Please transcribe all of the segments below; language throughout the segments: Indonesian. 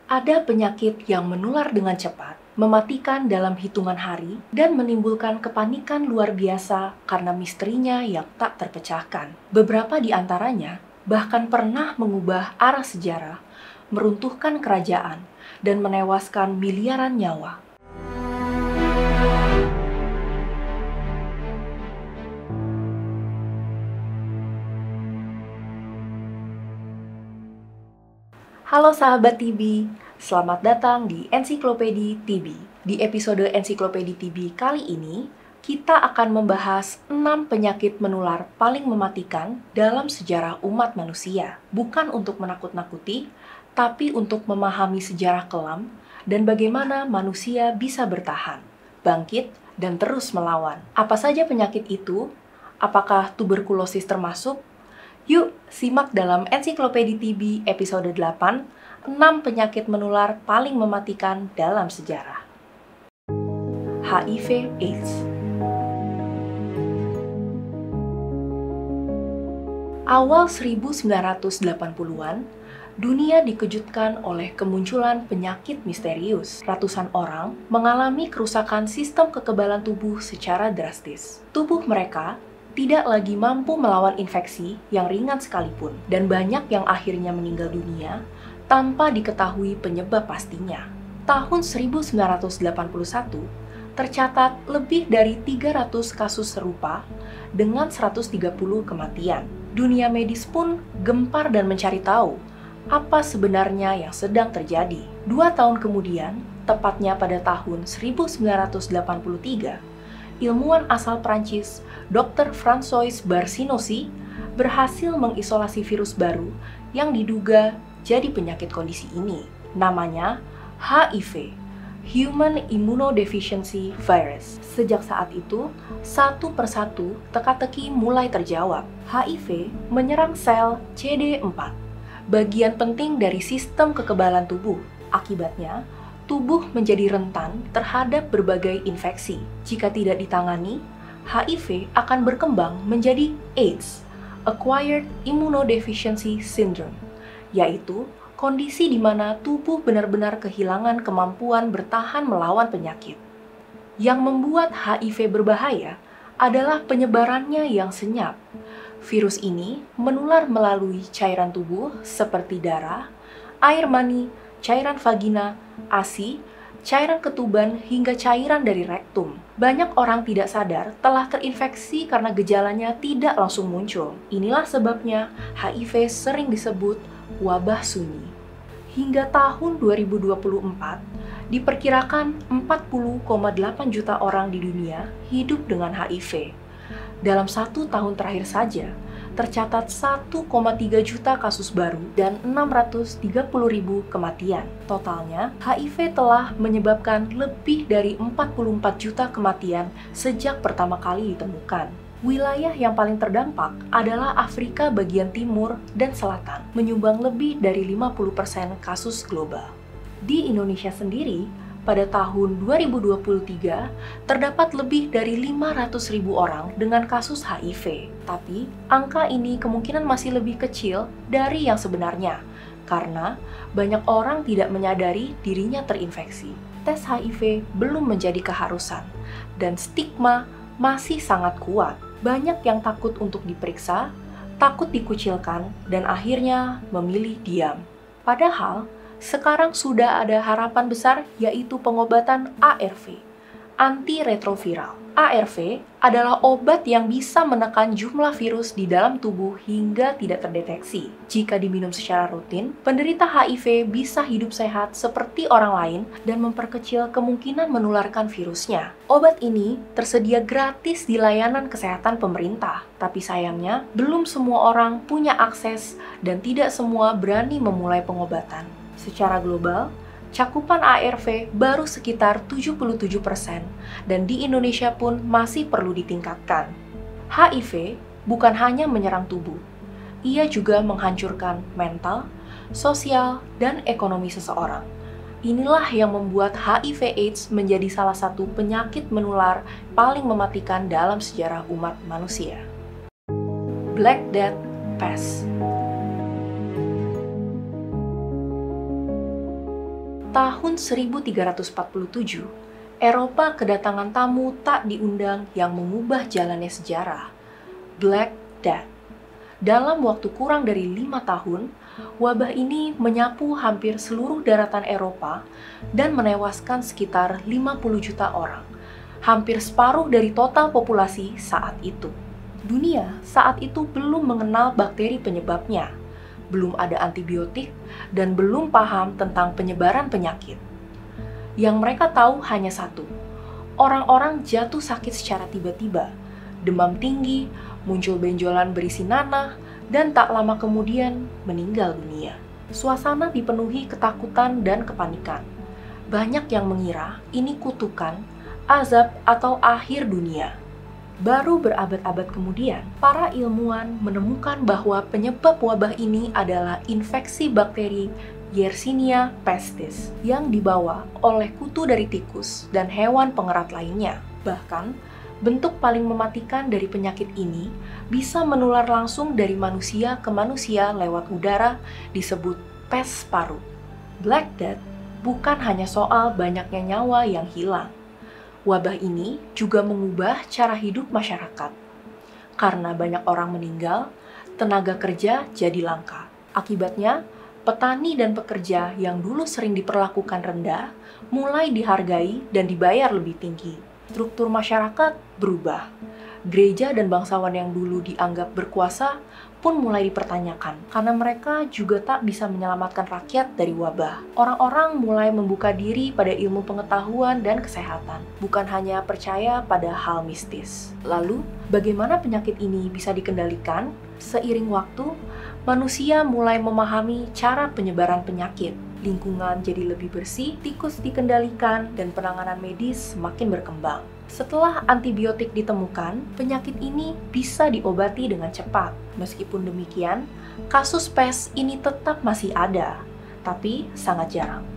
Ada penyakit yang menular dengan cepat, mematikan dalam hitungan hari, dan menimbulkan kepanikan luar biasa karena misterinya yang tak terpecahkan. Beberapa di antaranya bahkan pernah mengubah arah sejarah, meruntuhkan kerajaan, dan menewaskan miliaran nyawa. Halo sahabat TB, selamat datang di Ensiklopedi TB. Di episode Ensiklopedi TB kali ini, kita akan membahas 6 penyakit menular paling mematikan dalam sejarah umat manusia. Bukan untuk menakut-nakuti, tapi untuk memahami sejarah kelam dan bagaimana manusia bisa bertahan, bangkit, dan terus melawan. Apa saja penyakit itu? Apakah tuberkulosis termasuk? Yuk, simak dalam Ensiklopedi TB episode 8, 6 penyakit menular paling mematikan dalam sejarah. HIV/AIDS. Awal 1980-an, dunia dikejutkan oleh kemunculan penyakit misterius. Ratusan orang mengalami kerusakan sistem kekebalan tubuh secara drastis. Tubuh mereka tidak lagi mampu melawan infeksi yang ringan sekalipun, dan banyak yang akhirnya meninggal dunia tanpa diketahui penyebab pastinya. Tahun 1981, tercatat lebih dari 300 kasus serupa dengan 130 kematian. Dunia medis pun gempar dan mencari tahu apa sebenarnya yang sedang terjadi. 2 tahun kemudian, tepatnya pada tahun 1983, ilmuwan asal Prancis, Dr. François Barsignosi, berhasil mengisolasi virus baru yang diduga jadi penyakit kondisi ini. Namanya HIV, Human Immunodeficiency Virus. Sejak saat itu, satu persatu teka-teki mulai terjawab. HIV menyerang sel CD4, bagian penting dari sistem kekebalan tubuh. Akibatnya, tubuh menjadi rentan terhadap berbagai infeksi. Jika tidak ditangani, HIV akan berkembang menjadi AIDS, Acquired Immunodeficiency Syndrome, yaitu kondisi di mana tubuh benar-benar kehilangan kemampuan bertahan melawan penyakit. Yang membuat HIV berbahaya adalah penyebarannya yang senyap. Virus ini menular melalui cairan tubuh seperti darah, air mani, cairan vagina, ASI, cairan ketuban, hingga cairan dari rektum. Banyak orang tidak sadar telah terinfeksi karena gejalanya tidak langsung muncul. Inilah sebabnya HIV sering disebut wabah sunyi. Hingga tahun 2024, diperkirakan 40,8 juta orang di dunia hidup dengan HIV. Dalam 1 tahun terakhir saja, tercatat 1,3 juta kasus baru dan 630.000 kematian. Totalnya, HIV telah menyebabkan lebih dari 44 juta kematian sejak pertama kali ditemukan. Wilayah yang paling terdampak adalah Afrika bagian timur dan selatan, menyumbang lebih dari 50% kasus global. Di Indonesia sendiri, pada tahun 2023, terdapat lebih dari 500.000 orang dengan kasus HIV. Tapi, angka ini kemungkinan masih lebih kecil dari yang sebenarnya, karena banyak orang tidak menyadari dirinya terinfeksi. Tes HIV belum menjadi keharusan, dan stigma masih sangat kuat. Banyak yang takut untuk diperiksa, takut dikucilkan, dan akhirnya memilih diam. Padahal, sekarang sudah ada harapan besar, yaitu pengobatan ARV, antiretroviral. ARV adalah obat yang bisa menekan jumlah virus di dalam tubuh hingga tidak terdeteksi. Jika diminum secara rutin, penderita HIV bisa hidup sehat seperti orang lain dan memperkecil kemungkinan menularkan virusnya. Obat ini tersedia gratis di layanan kesehatan pemerintah, tapi sayangnya belum semua orang punya akses dan tidak semua berani memulai pengobatan. Secara global, cakupan ARV baru sekitar 77% dan di Indonesia pun masih perlu ditingkatkan. HIV bukan hanya menyerang tubuh, ia juga menghancurkan mental, sosial, dan ekonomi seseorang. Inilah yang membuat HIV/AIDS menjadi salah satu penyakit menular paling mematikan dalam sejarah umat manusia. Black Death Pest. Tahun 1347, Eropa kedatangan tamu tak diundang yang mengubah jalannya sejarah, Black Death. Dalam waktu kurang dari 5 tahun, wabah ini menyapu hampir seluruh daratan Eropa dan menewaskan sekitar 50 juta orang, hampir separuh dari total populasi saat itu. Dunia saat itu belum mengenal bakteri penyebabnya, belum ada antibiotik, dan belum paham tentang penyebaran penyakit. Yang mereka tahu hanya satu, orang-orang jatuh sakit secara tiba-tiba, demam tinggi, muncul benjolan berisi nanah, dan tak lama kemudian meninggal dunia. Suasana dipenuhi ketakutan dan kepanikan. Banyak yang mengira ini kutukan, azab, atau akhir dunia. Baru berabad-abad kemudian, para ilmuwan menemukan bahwa penyebab wabah ini adalah infeksi bakteri Yersinia pestis yang dibawa oleh kutu dari tikus dan hewan pengerat lainnya. Bahkan, bentuk paling mematikan dari penyakit ini bisa menular langsung dari manusia ke manusia lewat udara, disebut pes paru. Black Death bukan hanya soal banyaknya nyawa yang hilang. Wabah ini juga mengubah cara hidup masyarakat. Karena banyak orang meninggal, tenaga kerja jadi langka. Akibatnya, petani dan pekerja yang dulu sering diperlakukan rendah, mulai dihargai dan dibayar lebih tinggi. Struktur masyarakat berubah. Gereja dan bangsawan yang dulu dianggap berkuasa pun mulai dipertanyakan, karena mereka juga tak bisa menyelamatkan rakyat dari wabah. Orang-orang mulai membuka diri pada ilmu pengetahuan dan kesehatan, bukan hanya percaya pada hal mistis. Lalu, bagaimana penyakit ini bisa dikendalikan? Seiring waktu, manusia mulai memahami cara penyebaran penyakit. Lingkungan jadi lebih bersih, tikus dikendalikan, dan penanganan medis semakin berkembang. Setelah antibiotik ditemukan, penyakit ini bisa diobati dengan cepat. Meskipun demikian, kasus pes ini tetap masih ada, tapi sangat jarang,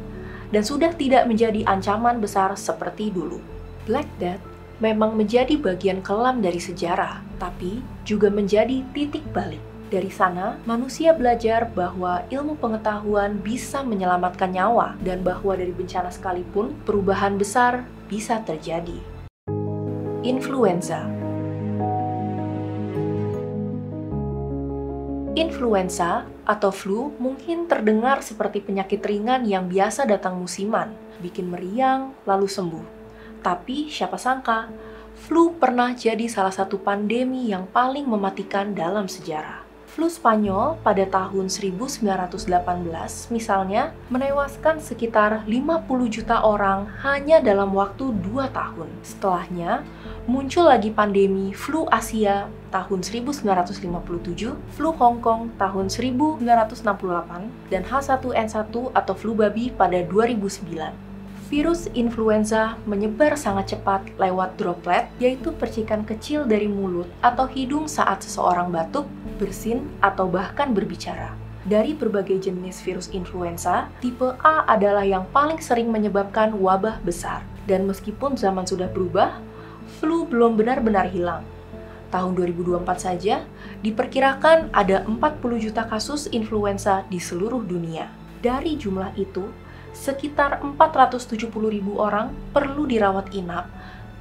dan sudah tidak menjadi ancaman besar seperti dulu. Black Death memang menjadi bagian kelam dari sejarah, tapi juga menjadi titik balik. Dari sana, manusia belajar bahwa ilmu pengetahuan bisa menyelamatkan nyawa, dan bahwa dari bencana sekalipun, perubahan besar bisa terjadi. Influenza. Influenza atau flu mungkin terdengar seperti penyakit ringan yang biasa datang musiman, bikin meriang lalu sembuh. Tapi siapa sangka, flu pernah jadi salah satu pandemi yang paling mematikan dalam sejarah. Flu Spanyol pada tahun 1918 misalnya menewaskan sekitar 50 juta orang hanya dalam waktu 2 tahun. Setelahnya, muncul lagi pandemi flu Asia tahun 1957, flu Hong Kong tahun 1968, dan H1N1 atau flu babi pada 2009. Virus influenza menyebar sangat cepat lewat droplet, yaitu percikan kecil dari mulut atau hidung saat seseorang batuk, bersin, atau bahkan berbicara. Dari berbagai jenis virus influenza, tipe A adalah yang paling sering menyebabkan wabah besar. Dan meskipun zaman sudah berubah, flu belum benar-benar hilang. Tahun 2024 saja, diperkirakan ada 40 juta kasus influenza di seluruh dunia. Dari jumlah itu, sekitar 470.000 orang perlu dirawat inap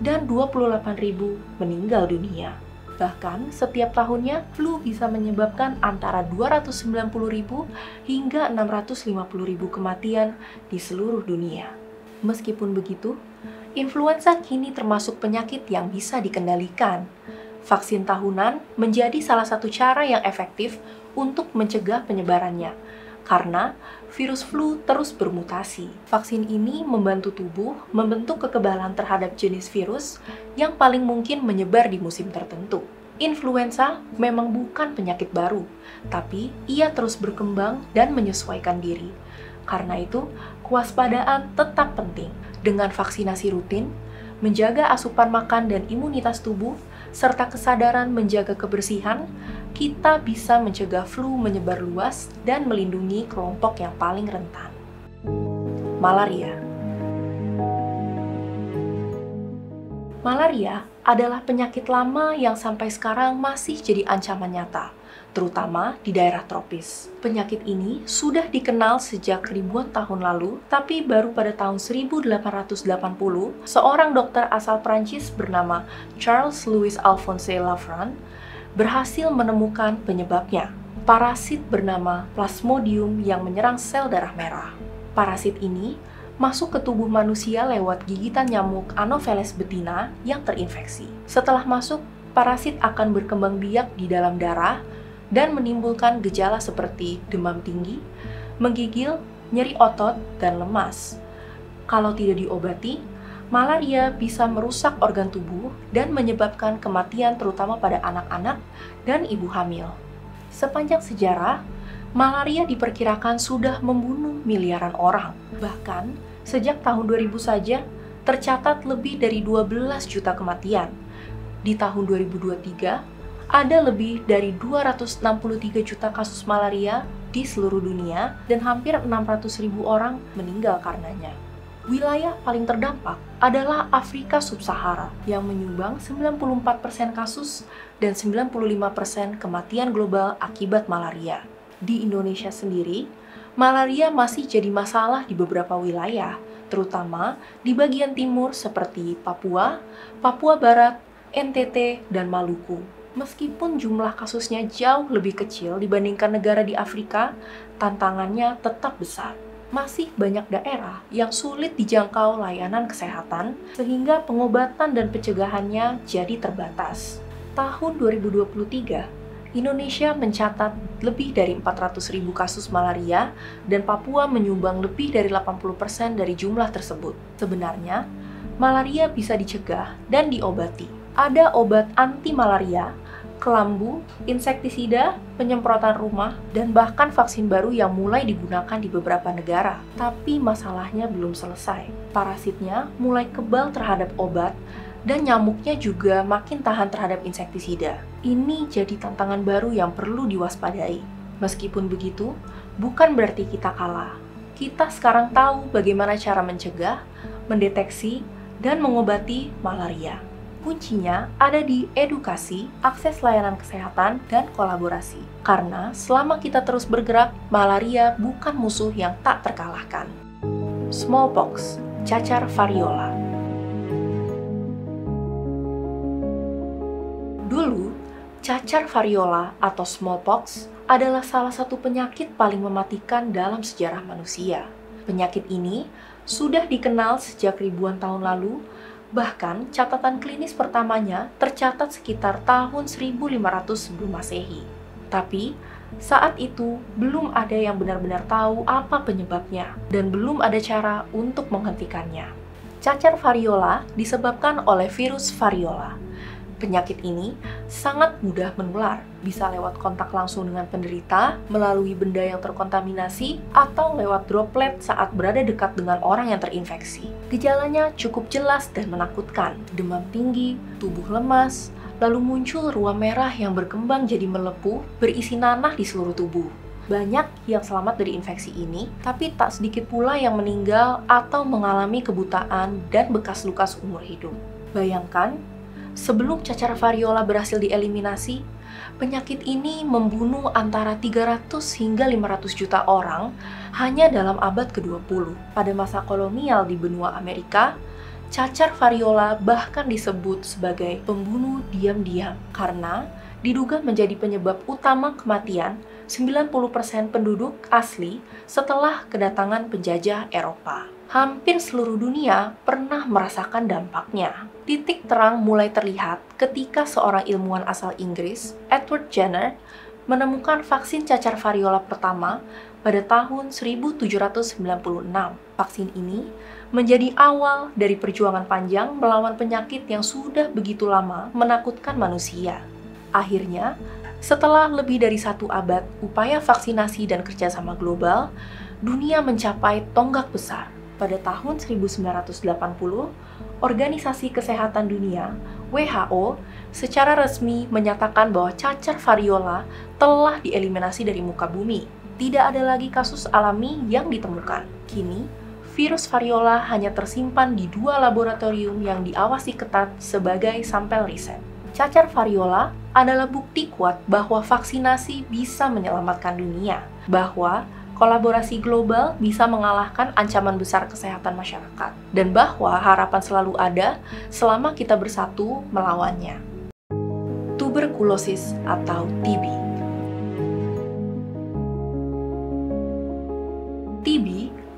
dan 28.000 meninggal dunia. Bahkan setiap tahunnya flu bisa menyebabkan antara 290.000 hingga 650.000 kematian di seluruh dunia. Meskipun begitu, influenza kini termasuk penyakit yang bisa dikendalikan. Vaksin tahunan menjadi salah satu cara yang efektif untuk mencegah penyebarannya, karena virus flu terus bermutasi. Vaksin ini membantu tubuh membentuk kekebalan terhadap jenis virus yang paling mungkin menyebar di musim tertentu. Influenza memang bukan penyakit baru, tapi ia terus berkembang dan menyesuaikan diri. Karena itu, kewaspadaan tetap penting. Dengan vaksinasi rutin, menjaga asupan makan dan imunitas tubuh, serta kesadaran menjaga kebersihan, kita bisa mencegah flu menyebar luas dan melindungi kelompok yang paling rentan. Malaria. Malaria adalah penyakit lama yang sampai sekarang masih jadi ancaman nyata, terutama di daerah tropis. Penyakit ini sudah dikenal sejak ribuan tahun lalu, tapi baru pada tahun 1880, seorang dokter asal Prancis bernama Charles Louis Alphonse Lafrance berhasil menemukan penyebabnya. Parasit bernama Plasmodium yang menyerang sel darah merah. Parasit ini masuk ke tubuh manusia lewat gigitan nyamuk Anopheles betina yang terinfeksi. Setelah masuk, parasit akan berkembang biak di dalam darah dan menimbulkan gejala seperti demam tinggi, menggigil, nyeri otot, dan lemas. Kalau tidak diobati, malaria bisa merusak organ tubuh dan menyebabkan kematian terutama pada anak-anak dan ibu hamil. Sepanjang sejarah, malaria diperkirakan sudah membunuh miliaran orang. Bahkan, sejak tahun 2000 saja, tercatat lebih dari 12 juta kematian. Di tahun 2023, ada lebih dari 263 juta kasus malaria di seluruh dunia dan hampir 600.000 orang meninggal karenanya. Wilayah paling terdampak adalah Afrika Sub-Sahara yang menyumbang 94% kasus dan 95% kematian global akibat malaria. Di Indonesia sendiri, malaria masih jadi masalah di beberapa wilayah, terutama di bagian timur seperti Papua, Papua Barat, NTT, dan Maluku. Meskipun jumlah kasusnya jauh lebih kecil dibandingkan negara di Afrika, tantangannya tetap besar. Masih banyak daerah yang sulit dijangkau layanan kesehatan, sehingga pengobatan dan pencegahannya jadi terbatas. Tahun 2023, Indonesia mencatat lebih dari 400.000 kasus malaria dan Papua menyumbang lebih dari 80% dari jumlah tersebut. Sebenarnya, malaria bisa dicegah dan diobati. Ada obat anti-malaria, kelambu, insektisida, penyemprotan rumah, dan bahkan vaksin baru yang mulai digunakan di beberapa negara. Tapi masalahnya belum selesai. Parasitnya mulai kebal terhadap obat, dan nyamuknya juga makin tahan terhadap insektisida. Ini jadi tantangan baru yang perlu diwaspadai. Meskipun begitu, bukan berarti kita kalah. Kita sekarang tahu bagaimana cara mencegah, mendeteksi, dan mengobati malaria. Kuncinya ada di edukasi, akses layanan kesehatan, dan kolaborasi. Karena selama kita terus bergerak, malaria bukan musuh yang tak terkalahkan. Smallpox, cacar variola. Dulu, cacar variola atau smallpox adalah salah satu penyakit paling mematikan dalam sejarah manusia. Penyakit ini sudah dikenal sejak ribuan tahun lalu, bahkan catatan klinis pertamanya tercatat sekitar tahun 1500 sebelum Masehi. Tapi, saat itu belum ada yang benar-benar tahu apa penyebabnya dan belum ada cara untuk menghentikannya. Cacar variola disebabkan oleh virus variola. Penyakit ini sangat mudah menular, bisa lewat kontak langsung dengan penderita, melalui benda yang terkontaminasi, atau lewat droplet saat berada dekat dengan orang yang terinfeksi. Gejalanya cukup jelas dan menakutkan, demam tinggi, tubuh lemas, lalu muncul ruam merah yang berkembang jadi melepuh, berisi nanah di seluruh tubuh. Banyak yang selamat dari infeksi ini, tapi tak sedikit pula yang meninggal atau mengalami kebutaan dan bekas luka seumur hidup. Bayangkan, sebelum cacar variola berhasil dieliminasi, penyakit ini membunuh antara 300 hingga 500 juta orang hanya dalam abad ke-20. Pada masa kolonial di benua Amerika, cacar variola bahkan disebut sebagai pembunuh diam-diam karena diduga menjadi penyebab utama kematian 90% penduduk asli setelah kedatangan penjajah Eropa. Hampir seluruh dunia pernah merasakan dampaknya. Titik terang mulai terlihat ketika seorang ilmuwan asal Inggris, Edward Jenner, menemukan vaksin cacar variola pertama pada tahun 1796. Vaksin ini menjadi awal dari perjuangan panjang melawan penyakit yang sudah begitu lama menakutkan manusia. Akhirnya, setelah lebih dari 1 abad upaya vaksinasi dan kerjasama global, dunia mencapai tonggak besar. Pada tahun 1980, Organisasi Kesehatan Dunia, WHO, secara resmi menyatakan bahwa cacar variola telah dieliminasi dari muka bumi. Tidak ada lagi kasus alami yang ditemukan. Kini, virus variola hanya tersimpan di 2 laboratorium yang diawasi ketat sebagai sampel riset. Cacar variola adalah bukti kuat bahwa vaksinasi bisa menyelamatkan dunia, bahwa kolaborasi global bisa mengalahkan ancaman besar kesehatan masyarakat, dan bahwa harapan selalu ada selama kita bersatu melawannya. Tuberkulosis atau TB. TB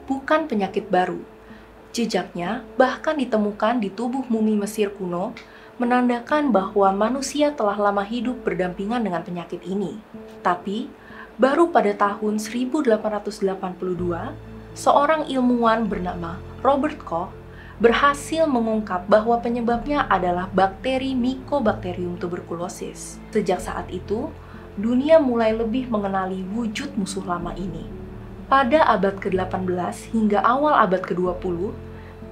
bukan penyakit baru. Jejaknya bahkan ditemukan di tubuh mumi Mesir kuno, menandakan bahwa manusia telah lama hidup berdampingan dengan penyakit ini. Tapi, baru pada tahun 1882, seorang ilmuwan bernama Robert Koch berhasil mengungkap bahwa penyebabnya adalah bakteri Mycobacterium tuberculosis. Sejak saat itu, dunia mulai lebih mengenali wujud musuh lama ini. Pada abad ke-18 hingga awal abad ke-20,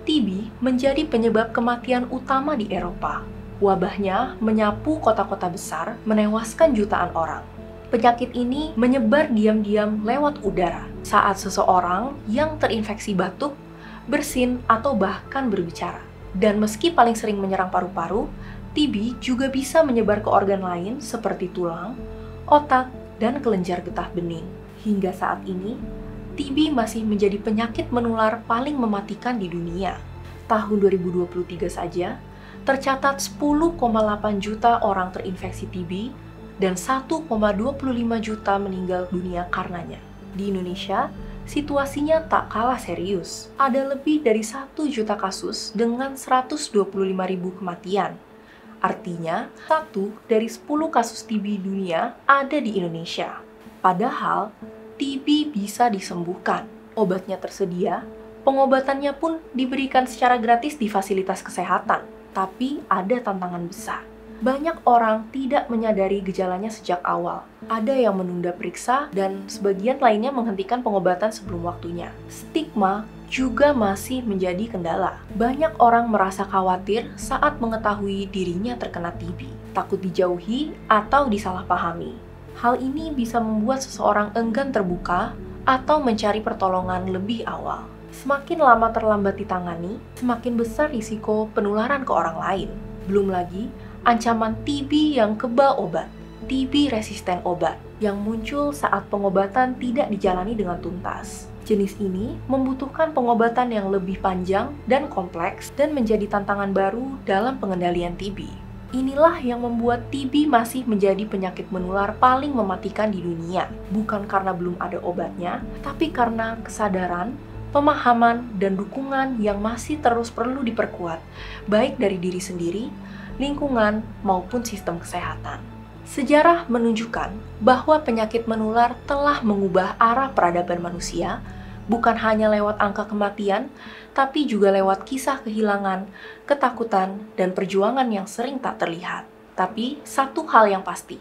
TB menjadi penyebab kematian utama di Eropa. Wabahnya menyapu kota-kota besar, menewaskan jutaan orang. Penyakit ini menyebar diam-diam lewat udara saat seseorang yang terinfeksi batuk, bersin, atau bahkan berbicara. Dan meski paling sering menyerang paru-paru, TB juga bisa menyebar ke organ lain seperti tulang, otak, dan kelenjar getah bening. Hingga saat ini, TB masih menjadi penyakit menular paling mematikan di dunia. Tahun 2023 saja, tercatat 10,8 juta orang terinfeksi TB dan 1,25 juta meninggal dunia karenanya. Di Indonesia, situasinya tak kalah serius. Ada lebih dari 1 juta kasus dengan 125.000 kematian. Artinya, 1 dari 10 kasus TB dunia ada di Indonesia. Padahal, TB bisa disembuhkan. Obatnya tersedia, pengobatannya pun diberikan secara gratis di fasilitas kesehatan. Tapi ada tantangan besar. Banyak orang tidak menyadari gejalanya sejak awal. Ada yang menunda periksa dan sebagian lainnya menghentikan pengobatan sebelum waktunya. Stigma juga masih menjadi kendala. Banyak orang merasa khawatir saat mengetahui dirinya terkena TB, takut dijauhi atau disalahpahami. Hal ini bisa membuat seseorang enggan terbuka atau mencari pertolongan lebih awal. Semakin lama terlambat ditangani, semakin besar risiko penularan ke orang lain. Belum lagi, ancaman TB yang kebal obat, TB resisten obat, yang muncul saat pengobatan tidak dijalani dengan tuntas. Jenis ini membutuhkan pengobatan yang lebih panjang dan kompleks dan menjadi tantangan baru dalam pengendalian TB. Inilah yang membuat TB masih menjadi penyakit menular paling mematikan di dunia. Bukan karena belum ada obatnya, tapi karena kesadaran, pemahaman, dan dukungan yang masih terus perlu diperkuat, baik dari diri sendiri, lingkungan, maupun sistem kesehatan. Sejarah menunjukkan bahwa penyakit menular telah mengubah arah peradaban manusia, bukan hanya lewat angka kematian, tapi juga lewat kisah kehilangan, ketakutan, dan perjuangan yang sering tak terlihat. Tapi, satu hal yang pasti,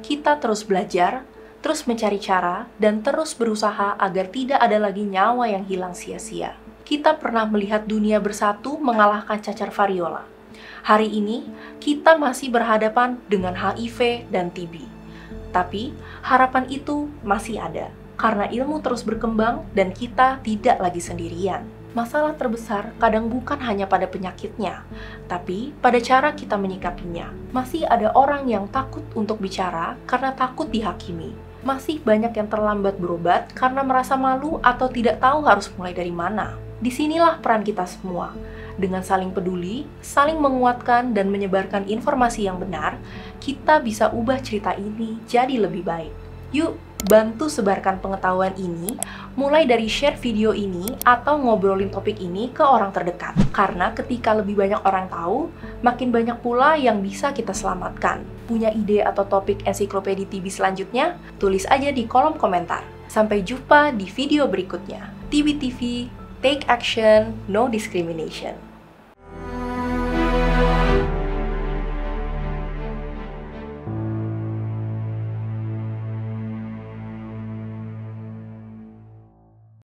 kita terus belajar, terus mencari cara, dan terus berusaha agar tidak ada lagi nyawa yang hilang sia-sia. Kita pernah melihat dunia bersatu mengalahkan cacar variola. Hari ini, kita masih berhadapan dengan HIV dan TB. Tapi, harapan itu masih ada. Karena ilmu terus berkembang dan kita tidak lagi sendirian. Masalah terbesar kadang bukan hanya pada penyakitnya, tapi pada cara kita menyikapinya. Masih ada orang yang takut untuk bicara karena takut dihakimi. Masih banyak yang terlambat berobat karena merasa malu atau tidak tahu harus mulai dari mana. Disinilah peran kita semua. Dengan saling peduli, saling menguatkan, dan menyebarkan informasi yang benar, kita bisa ubah cerita ini jadi lebih baik. Yuk, bantu sebarkan pengetahuan ini, mulai dari share video ini atau ngobrolin topik ini ke orang terdekat. Karena ketika lebih banyak orang tahu, makin banyak pula yang bisa kita selamatkan. Punya ide atau topik ensiklopedia TB selanjutnya? Tulis aja di kolom komentar. Sampai jumpa di video berikutnya. TB TV, take action, no discrimination.